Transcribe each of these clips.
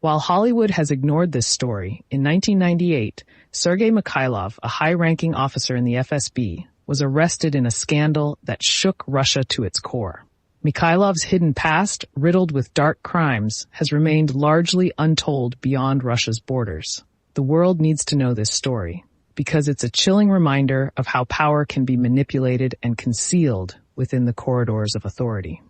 While Hollywood has ignored this story, in 1998, Sergei Mikhailov, a high-ranking officer in the FSB, was arrested in a scandal that shook Russia to its core. Mikhailov's hidden past, riddled with dark crimes, has remained largely untold beyond Russia's borders. The world needs to know this story, because it's a chilling reminder of how power can be manipulated and concealed within the corridors of authority.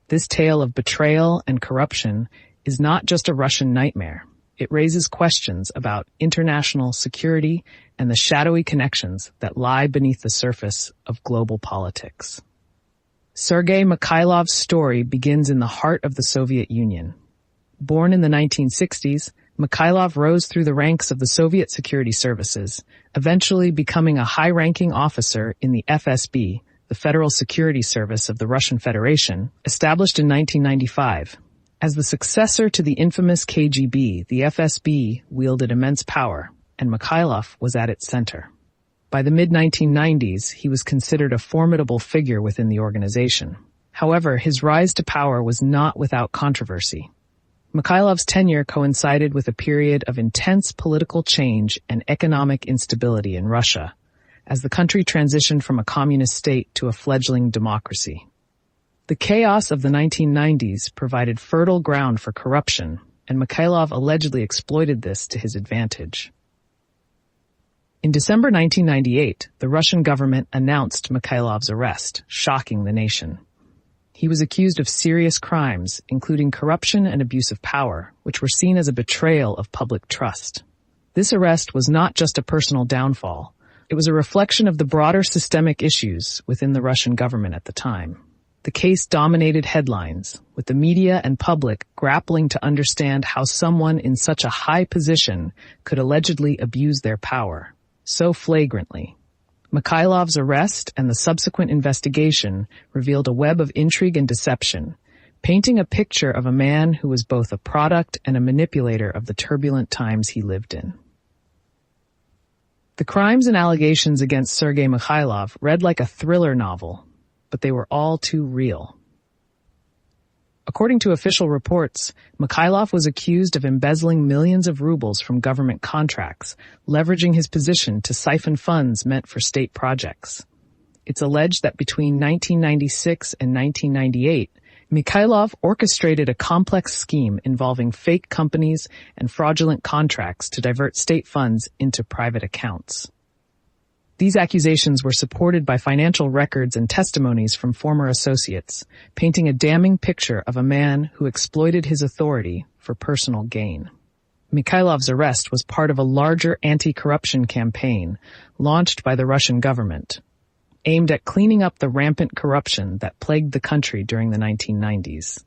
This tale of betrayal and corruption is not just a Russian nightmare. It raises questions about international security and the shadowy connections that lie beneath the surface of global politics. Sergei Mikhailov's story begins in the heart of the Soviet Union. Born in the 1960s, Mikhailov rose through the ranks of the Soviet security services, eventually becoming a high-ranking officer in the FSB, the Federal Security Service of the Russian Federation, established in 1995. As the successor to the infamous KGB, the FSB wielded immense power, and Mikhailov was at its center. By the mid-1990s, he was considered a formidable figure within the organization. However, his rise to power was not without controversy. Mikhailov's tenure coincided with a period of intense political change and economic instability in Russia, as the country transitioned from a communist state to a fledgling democracy. The chaos of the 1990s provided fertile ground for corruption, and Mikhailov allegedly exploited this to his advantage. In December 1998, the Russian government announced Mikhailov's arrest, shocking the nation. He was accused of serious crimes, including corruption and abuse of power, which were seen as a betrayal of public trust. This arrest was not just a personal downfall. It was a reflection of the broader systemic issues within the Russian government at the time. The case dominated headlines, with the media and public grappling to understand how someone in such a high position could allegedly abuse their power so flagrantly. Mikhailov's arrest and the subsequent investigation revealed a web of intrigue and deception, painting a picture of a man who was both a product and a manipulator of the turbulent times he lived in. The crimes and allegations against Sergei Mikhailov read like a thriller novel, but they were all too real. According to official reports, Mikhailov was accused of embezzling millions of rubles from government contracts, leveraging his position to siphon funds meant for state projects. It's alleged that between 1996 and 1998, Mikhailov orchestrated a complex scheme involving fake companies and fraudulent contracts to divert state funds into private accounts. These accusations were supported by financial records and testimonies from former associates, painting a damning picture of a man who exploited his authority for personal gain. Mikhailov's arrest was part of a larger anti-corruption campaign launched by the Russian government, aimed at cleaning up the rampant corruption that plagued the country during the 1990s.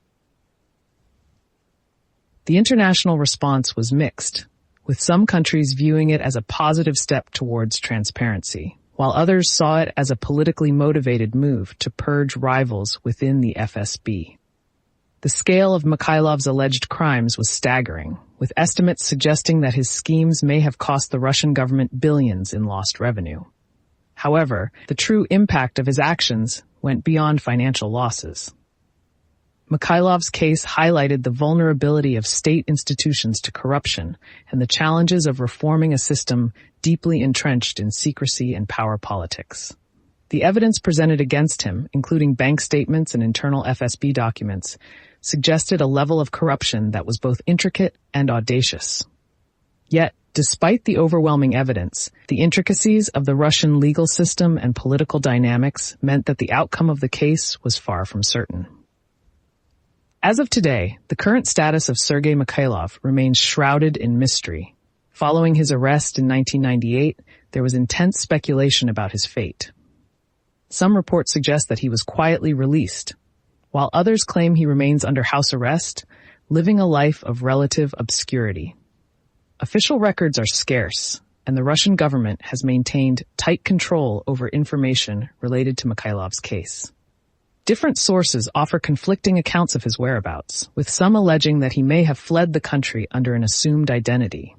The international response was mixed, with some countries viewing it as a positive step towards transparency, while others saw it as a politically motivated move to purge rivals within the FSB. The scale of Mikhailov's alleged crimes was staggering, with estimates suggesting that his schemes may have cost the Russian government billions in lost revenue. However, the true impact of his actions went beyond financial losses. Mikhailov's case highlighted the vulnerability of state institutions to corruption and the challenges of reforming a system deeply entrenched in secrecy and power politics. The evidence presented against him, including bank statements and internal FSB documents, suggested a level of corruption that was both intricate and audacious. Yet, despite the overwhelming evidence, the intricacies of the Russian legal system and political dynamics meant that the outcome of the case was far from certain. As of today, the current status of Sergei Mikhailov remains shrouded in mystery. Following his arrest in 1998, there was intense speculation about his fate. Some reports suggest that he was quietly released, while others claim he remains under house arrest, living a life of relative obscurity. Official records are scarce, and the Russian government has maintained tight control over information related to Mikhailov's case. Different sources offer conflicting accounts of his whereabouts, with some alleging that he may have fled the country under an assumed identity.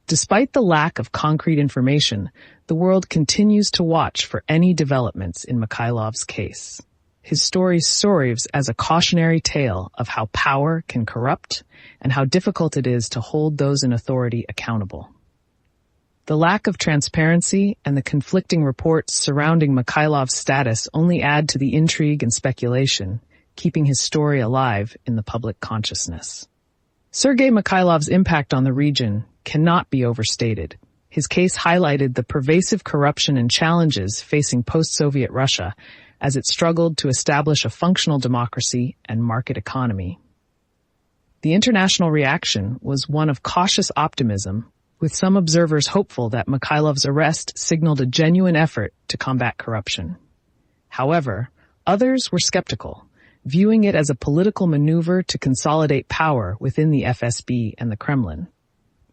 Despite the lack of concrete information, the world continues to watch for any developments in Mikhailov's case. His story serves as a cautionary tale of how power can corrupt and how difficult it is to hold those in authority accountable. The lack of transparency and the conflicting reports surrounding Mikhailov's status only add to the intrigue and speculation, keeping his story alive in the public consciousness. Sergei Mikhailov's impact on the region cannot be overstated. His case highlighted the pervasive corruption and challenges facing post-Soviet Russia as it struggled to establish a functional democracy and market economy. The international reaction was one of cautious optimism, with some observers hopeful that Mikhailov's arrest signaled a genuine effort to combat corruption. However, others were skeptical, viewing it as a political maneuver to consolidate power within the FSB and the Kremlin.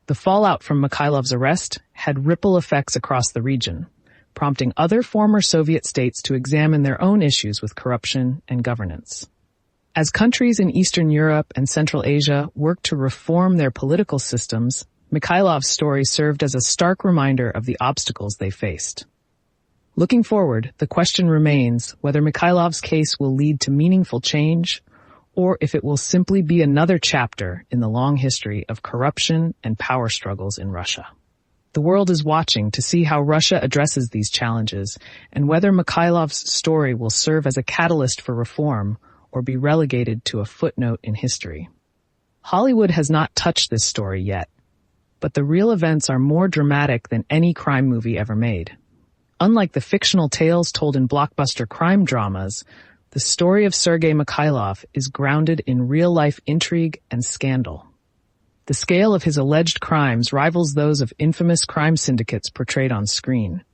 The fallout from Mikhailov's arrest had ripple effects across the region, prompting other former Soviet states to examine their own issues with corruption and governance. As countries in Eastern Europe and Central Asia worked to reform their political systems, Mikhailov's story served as a stark reminder of the obstacles they faced. Looking forward, the question remains whether Mikhailov's case will lead to meaningful change, or if it will simply be another chapter in the long history of corruption and power struggles in Russia. The world is watching to see how Russia addresses these challenges and whether Mikhailov's story will serve as a catalyst for reform or be relegated to a footnote in history. Hollywood has not touched this story yet, but the real events are more dramatic than any crime movie ever made. Unlike the fictional tales told in blockbuster crime dramas, the story of Sergei Mikhailov is grounded in real-life intrigue and scandal. The scale of his alleged crimes rivals those of infamous crime syndicates portrayed on screen.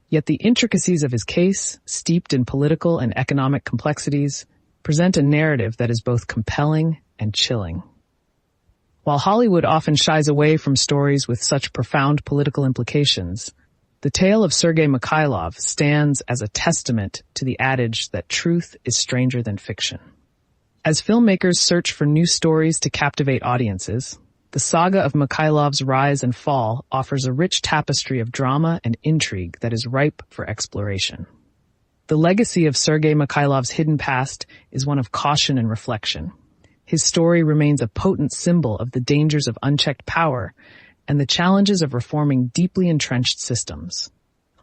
Yet the intricacies of his case, steeped in political and economic complexities, present a narrative that is both compelling and chilling. While Hollywood often shies away from stories with such profound political implications, the tale of Sergei Mikhailov stands as a testament to the adage that truth is stranger than fiction. As filmmakers search for new stories to captivate audiences, the saga of Mikhailov's rise and fall offers a rich tapestry of drama and intrigue that is ripe for exploration. The legacy of Sergei Mikhailov's hidden past is one of caution and reflection. His story remains a potent symbol of the dangers of unchecked power and the challenges of reforming deeply entrenched systems.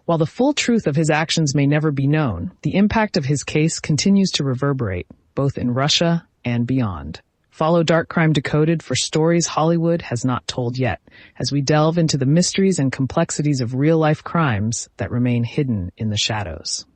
While the full truth of his actions may never be known, the impact of his case continues to reverberate, both in Russia and beyond. Follow Dark Crime Decoded for stories Hollywood has not told yet, as we delve into the mysteries and complexities of real-life crimes that remain hidden in the shadows.